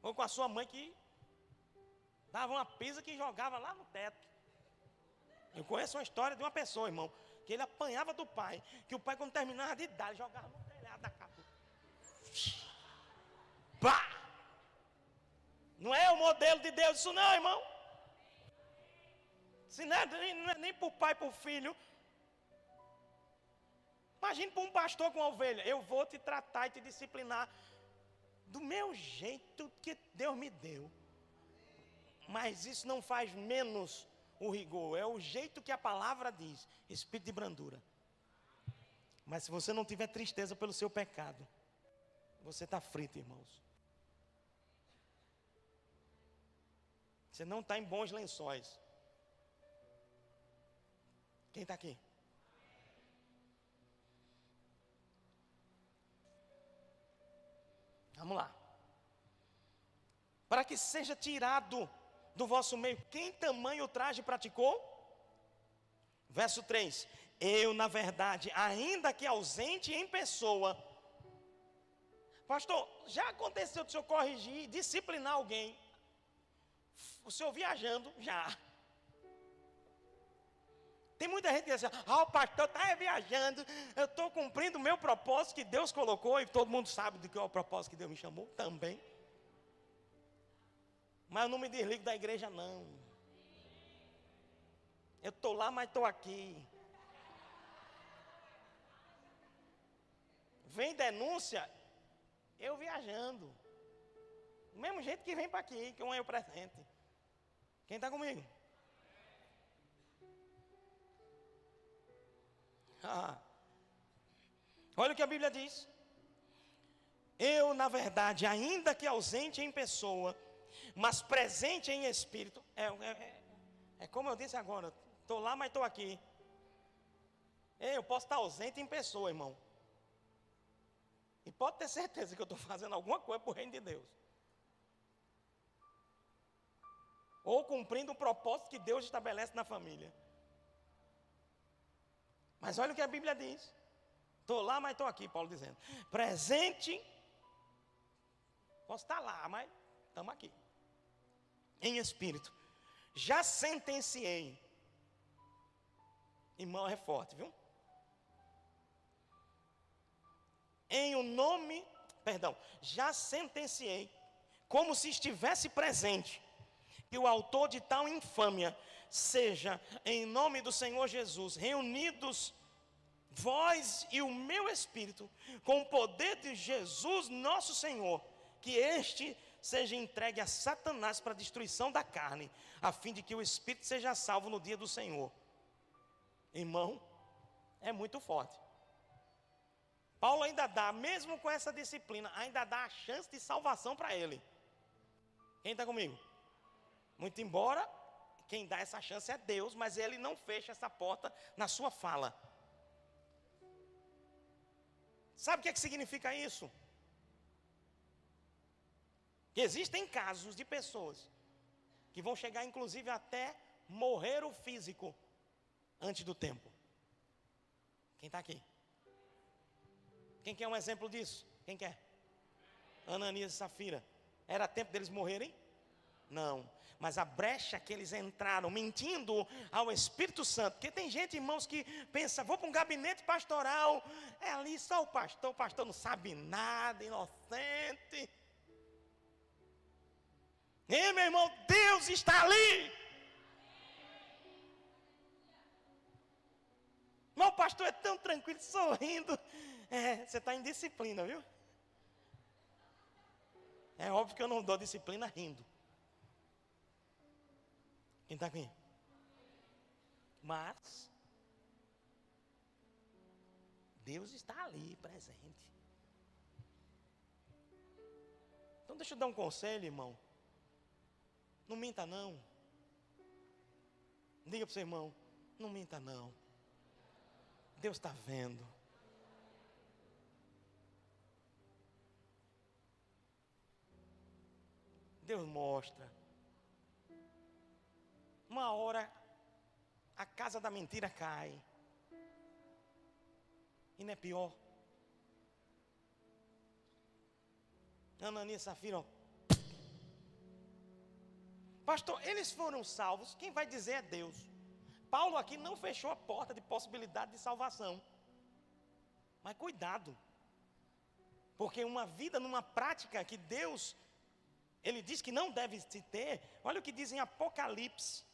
Ou com a sua mãe, que dava uma pisa que jogava lá no teto. Eu conheço uma história de uma pessoa, irmão, que ele apanhava do pai, que o pai, quando terminava de dar, ele jogava no telhado da casa. Pá! Não é o modelo de Deus isso não, irmão. Se não é nem para o pai, para o filho. Imagine para um pastor com uma ovelha: eu vou te tratar e te disciplinar do meu jeito que Deus me deu. Mas isso não faz menos o rigor, é o jeito que a palavra diz, espírito de brandura. Mas se você não tiver tristeza pelo seu pecado, você está frito, irmãos. Você não está em bons lençóis. Quem está aqui? Vamos lá. Para que seja tirado do vosso meio, quem tamanho traje praticou? Verso 3. Eu, na verdade, ainda que ausente em pessoa. Pastor, já aconteceu do senhor corrigir, disciplinar alguém? O senhor viajando? Já. Tem muita gente que diz assim, o pastor está viajando, eu estou cumprindo o meu propósito que Deus colocou, e todo mundo sabe do que é o propósito que Deus me chamou também. Mas eu não me desligo da igreja, não. Eu estou lá, mas estou aqui. Vem denúncia, eu viajando. Do mesmo jeito que vem para aqui, que um é o presente. Quem está comigo? Olha o que a Bíblia diz. Eu, na verdade, ainda que ausente em pessoa, mas presente em espírito. É como eu disse agora, estou lá, mas estou aqui. Eu posso estar ausente em pessoa, irmão. E pode ter certeza que eu estou fazendo alguma coisa para o reino de Deus. Ou cumprindo o propósito que Deus estabelece na família. Mas olha o que a Bíblia diz. Estou lá, mas estou aqui, Paulo dizendo. Presente. Posso estar lá, mas estamos aqui. Em espírito. Já sentenciei. Irmão, é forte, viu? Já sentenciei, como se estivesse presente, que o autor de tal infâmia seja, em nome do Senhor Jesus, reunidos vós e o meu espírito, com o poder de Jesus nosso Senhor, que este seja entregue a Satanás para a destruição da carne, a fim de que o espírito seja salvo no dia do Senhor. Irmão, é muito forte. Paulo ainda dá, mesmo com essa disciplina, ainda dá a chance de salvação para ele. Quem está comigo? Muito embora, quem dá essa chance é Deus, mas ele não fecha essa porta na sua fala. Sabe o que significa isso? Que existem casos de pessoas que vão chegar inclusive até morrer o físico antes do tempo. Quem está aqui? Quem quer um exemplo disso? Quem quer? Ananias e Safira. Era tempo deles morrerem? Não. Mas a brecha que eles entraram, mentindo ao Espírito Santo. Porque tem gente, irmãos, que pensa, vou para um gabinete pastoral. É ali só o pastor não sabe nada, inocente. Ei, meu irmão, Deus está ali. Mas o pastor é tão tranquilo, sorrindo. Você está em disciplina, viu? É óbvio que eu não dou disciplina rindo. Quem está aqui? Mas Deus está ali, presente. Então deixa eu dar um conselho, irmão. Não minta não. Diga para o seu irmão, não minta não. Deus está vendo. Deus mostra. Uma hora a casa da mentira cai. E não é pior. Ananias e Safira, ó. Pastor, eles foram salvos, quem vai dizer é Deus. Paulo aqui não fechou a porta de possibilidade de salvação. Mas cuidado. Porque uma vida numa prática que Deus, Ele diz que não deve se ter. Olha o que diz em Apocalipse.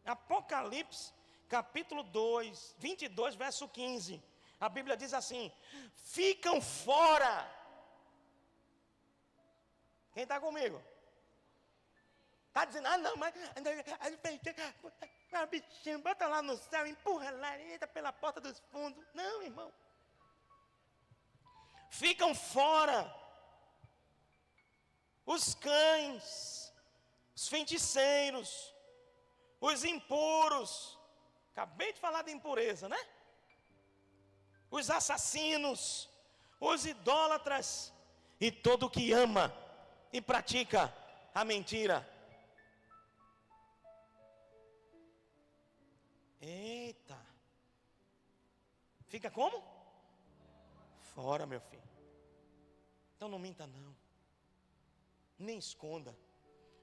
Apocalipse, capítulo 2, 22, verso 15. A Bíblia diz assim: ficam fora. Quem está comigo? Está dizendo, não, mas a bichinha, bota lá no céu, empurra lá, entra pela porta dos fundos. Não, irmão. Ficam fora os cães, os feiticeiros, os impuros. Acabei de falar de impureza, né? Os assassinos, os idólatras e todo que ama e pratica a mentira. Eita. Fica como? Fora, meu filho. Então não minta não. Nem esconda.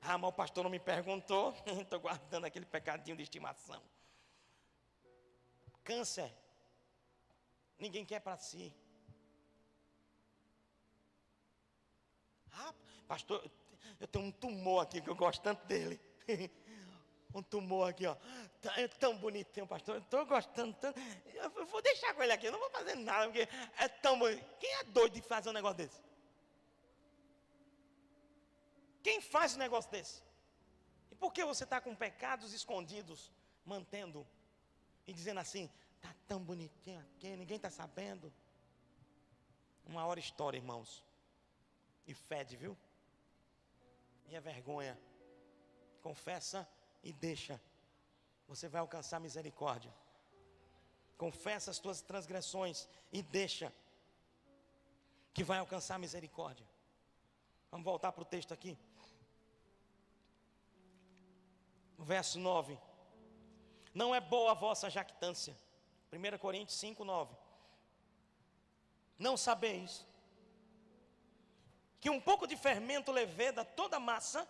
Ah, mas o pastor não me perguntou. Estou guardando aquele pecadinho de estimação. Câncer. Ninguém quer para si. Ah, pastor, eu tenho um tumor aqui que eu gosto tanto dele. Um tumor aqui, ó. É tão bonitinho, pastor. Eu estou gostando tanto. Eu vou deixar com ele aqui. Eu não vou fazer nada, porque é tão bonito. Quem é doido de fazer um negócio desse? Quem faz um negócio desse? E por que você está com pecados escondidos, mantendo e dizendo assim, está tão bonitinho aqui, ninguém está sabendo? Uma hora estoura, irmãos. E fede, viu? E é vergonha. Confessa e deixa. Você vai alcançar misericórdia. Confessa as tuas transgressões e deixa, que vai alcançar misericórdia. Vamos voltar para o texto aqui. Verso 9. Não é boa a vossa jactância. 1 Coríntios 5, 9. Não sabeis que um pouco de fermento leveda toda a massa?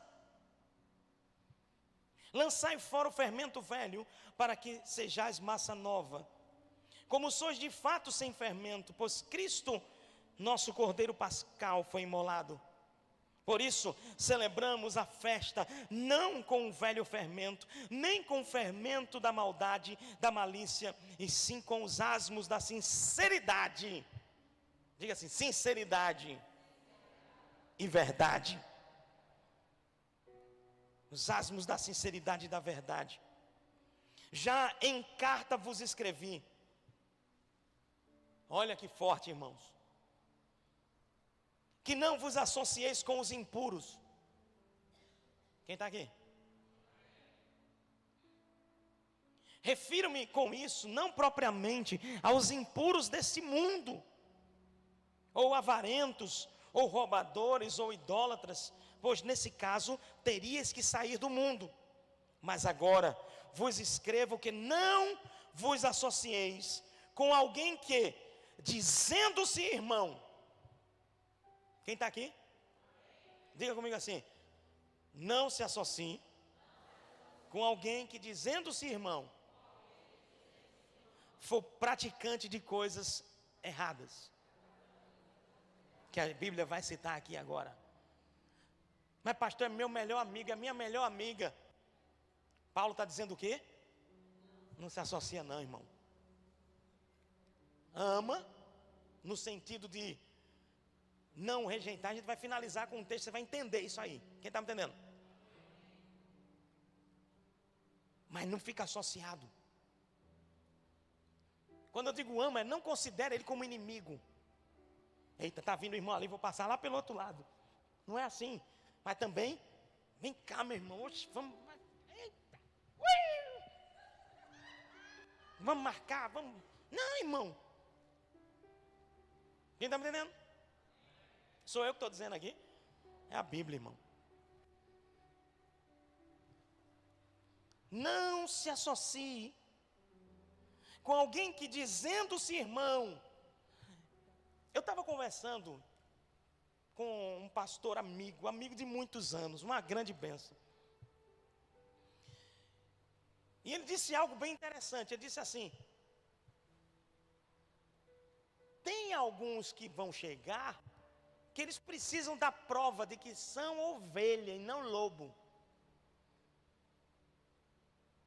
Lançai fora o fermento velho, para que sejais massa nova. Como sois de fato sem fermento, pois Cristo, nosso Cordeiro Pascal, foi imolado. Por isso, celebramos a festa, não com o velho fermento, nem com o fermento da maldade, da malícia, e sim com os asmos da sinceridade. Diga assim, sinceridade e verdade. Os asmos da sinceridade e da verdade. Já em carta vos escrevi. Olha que forte, irmãos. Que não vos associeis com os impuros. Quem está aqui? Refiro-me com isso, não propriamente aos impuros desse mundo, ou avarentos, ou roubadores, ou idólatras, pois nesse caso teríeis que sair do mundo. Mas agora vos escrevo que não vos associeis com alguém que, dizendo-se irmão. Quem está aqui? Diga comigo assim: não se associe com alguém que, dizendo-se irmão, for praticante de coisas erradas, que a Bíblia vai citar aqui agora. Mas pastor, é meu melhor amigo, é minha melhor amiga. Paulo está dizendo o quê? Não se associa não, irmão. Ama, no sentido de não rejeitar. A gente vai finalizar com um texto, você vai entender isso aí. Quem está me entendendo? Mas não fica associado. Quando eu digo ama, não considera ele como inimigo. Eita, está vindo o irmão ali, vou passar lá pelo outro lado. Não é assim. Mas também, vem cá, meu irmão, oxe, vamos, eita, vamos marcar, vamos. Não, irmão. Quem está me entendendo? Sou eu que estou dizendo aqui. É a Bíblia, irmão. Não se associe com alguém que, dizendo-se irmão. Eu estava conversando com um pastor amigo de muitos anos, uma grande bênção. E ele disse algo bem interessante. Ele disse assim: tem alguns que vão chegar, que eles precisam da prova de que são ovelha e não lobo.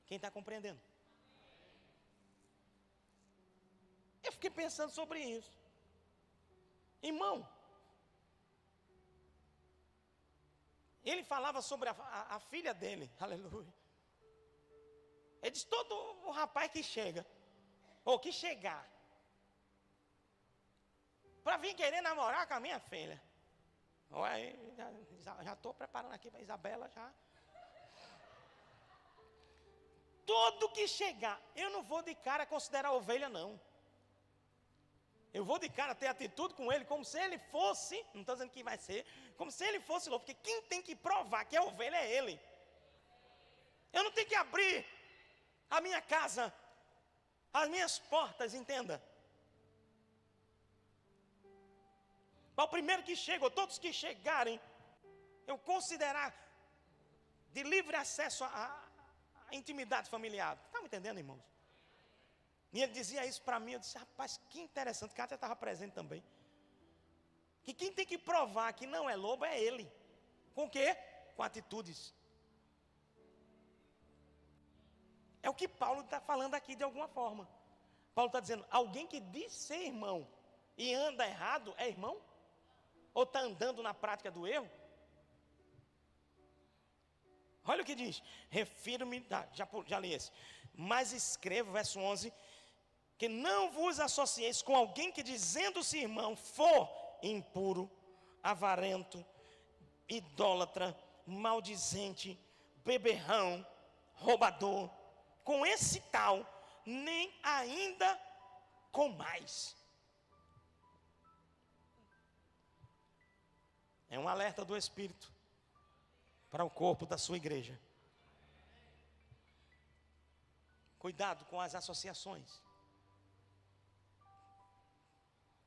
Quem está compreendendo? Eu fiquei pensando sobre isso. Irmão, ele falava sobre a filha dele, aleluia. Ele disse: todo o rapaz que chega, ou que chegar, para vir querer namorar com a minha filha. Olha, já estou preparando aqui para a Isabela já. Todo que chegar, eu não vou de cara considerar ovelha, não. Eu vou de cara ter atitude com ele como se ele fosse, não estou dizendo que vai ser, como se ele fosse louco, porque quem tem que provar que é ovelha é ele. Eu não tenho que abrir a minha casa, as minhas portas, entenda. Para o primeiro que chega, ou todos que chegarem, eu considerar de livre acesso à intimidade familiar. Está me entendendo, irmãos? E ele dizia isso para mim, eu disse, rapaz, que interessante, Cátia estava presente também. Que quem tem que provar que não é lobo é ele. Com o quê? Com atitudes. É o que Paulo está falando aqui de alguma forma. Paulo está dizendo, alguém que diz ser irmão e anda errado é irmão? Ou está andando na prática do erro? Olha o que diz, refiro-me, já li esse. Mas escrevo, verso 11, que não vos associeis com alguém que dizendo-se irmão for impuro, avarento, idólatra, maldizente, beberrão, roubador. Com esse tal, nem ainda com mais. É um alerta do Espírito para o corpo da sua igreja. Cuidado com as associações.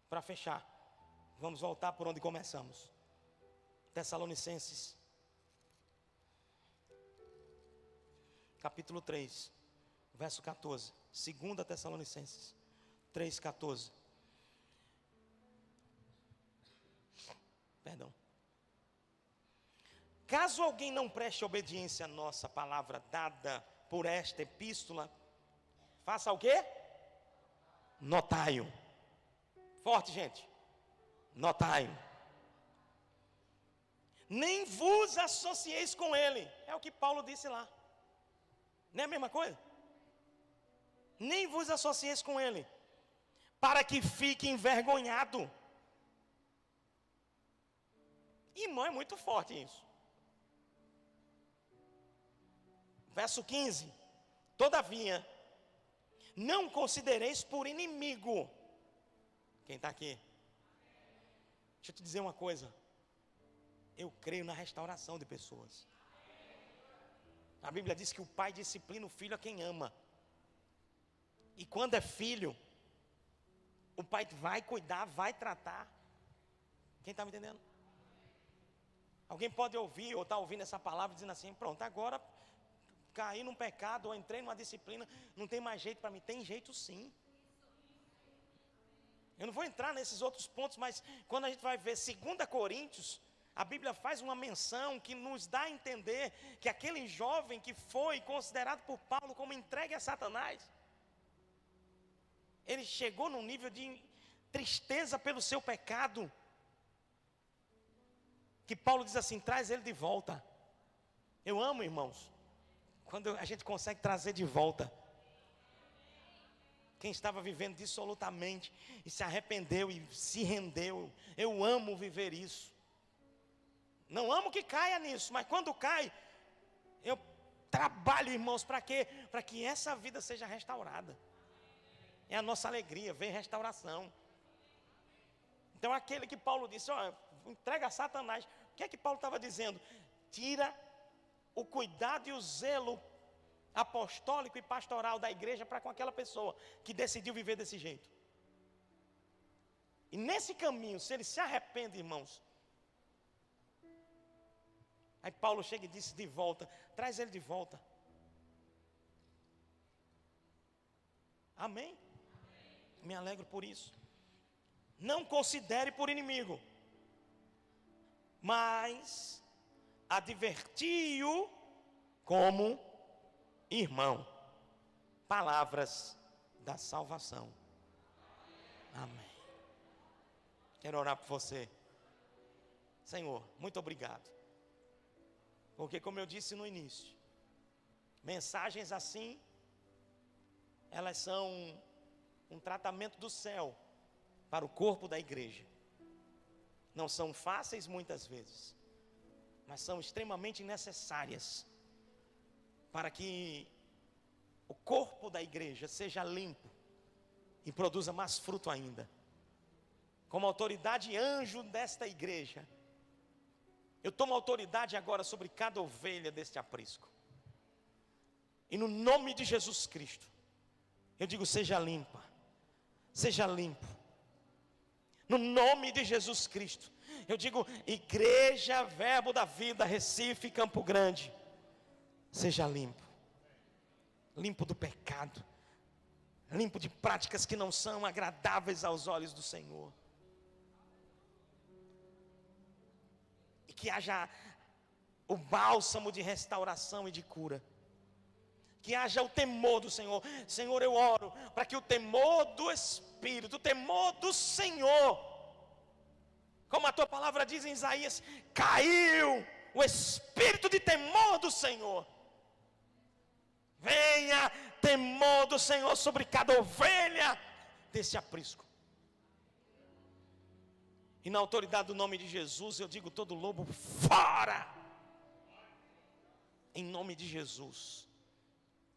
Para fechar, vamos voltar por onde começamos. Tessalonicenses, capítulo 3, verso 14. 2 Tessalonicenses 3, 14. Perdão. Caso alguém não preste obediência à nossa palavra dada por esta epístola, faça o quê? Notai-o. Forte, gente. Notai-o. Nem vos associeis com ele. É o que Paulo disse lá. Não é a mesma coisa? Nem vos associeis com ele, para que fique envergonhado. Irmão, é muito forte isso. Verso 15. Todavia, não considereis por inimigo. Quem está aqui? Deixa eu te dizer uma coisa. Eu creio na restauração de pessoas. A Bíblia diz que o pai disciplina o filho a quem ama. E quando é filho, o pai vai cuidar, vai tratar. Quem está me entendendo? Alguém pode ouvir ou está ouvindo essa palavra dizendo assim, pronto, agora caí num pecado ou entrei numa disciplina, não tem mais jeito para mim. Tem jeito sim. Eu não vou entrar nesses outros pontos, mas quando a gente vai ver 2 Coríntios, a Bíblia faz uma menção que nos dá a entender que aquele jovem que foi considerado por Paulo como entregue a Satanás, ele chegou num nível de tristeza pelo seu pecado, que Paulo diz assim, traz ele de volta. Eu amo, irmãos, quando a gente consegue trazer de volta quem estava vivendo dissolutamente e se arrependeu e se rendeu. Eu amo viver isso. Não amo que caia nisso, mas quando cai, eu trabalho, irmãos, para quê? Para que essa vida seja restaurada. É a nossa alegria, ver restauração. Então aquele que Paulo disse, ó, entrega a Satanás. O que é que Paulo estava dizendo? Tira o cuidado e o zelo apostólico e pastoral da igreja para com aquela pessoa que decidiu viver desse jeito. E nesse caminho, se ele se arrepende, irmãos, aí Paulo chega e diz de volta, traz ele de volta. Amém? Me alegro por isso. Não considere por inimigo, mas adverti-o como irmão. Palavras da salvação. Amém. Quero orar por você. Senhor, muito obrigado. Porque como eu disse no início, mensagens assim, elas são um tratamento do céu para o corpo da igreja. Não são fáceis muitas vezes, mas são extremamente necessárias para que corpo da igreja seja limpo e produza mais fruto ainda. Como autoridade e anjo desta igreja, eu tomo autoridade agora sobre cada ovelha deste aprisco. E no nome de Jesus Cristo, eu digo: seja limpa, seja limpo. No nome de Jesus Cristo, eu digo: Igreja Verbo da Vida, Recife, Campo Grande, seja limpo. Limpo do pecado, limpo de práticas que não são agradáveis aos olhos do Senhor. E que haja o bálsamo de restauração e de cura. Que haja o temor do Senhor. Senhor, eu oro para que o temor do Espírito, o temor do Senhor, como a tua palavra diz em Isaías, caiu o espírito de temor do Senhor. Venha temor do Senhor sobre cada ovelha desse aprisco. E na autoridade do nome de Jesus, eu digo: todo lobo fora, em nome de Jesus.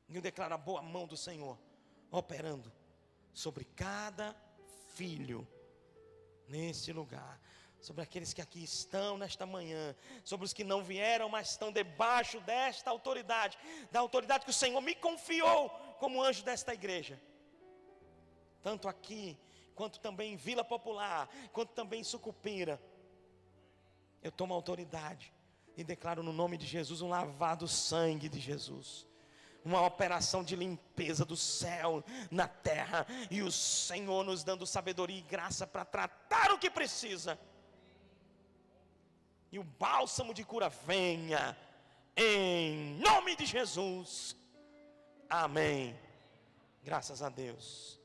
E eu declaro a boa mão do Senhor operando sobre cada filho nesse lugar, sobre aqueles que aqui estão nesta manhã, sobre os que não vieram, mas estão debaixo desta autoridade, da autoridade que o Senhor me confiou como anjo desta igreja, tanto aqui, quanto também em Vila Popular, quanto também em Sucupira. Eu tomo autoridade e declaro no nome de Jesus um lavado sangue de Jesus, uma operação de limpeza do céu na terra, e o Senhor nos dando sabedoria e graça para tratar o que precisa. E o bálsamo de cura venha, em nome de Jesus. Amém. Graças a Deus.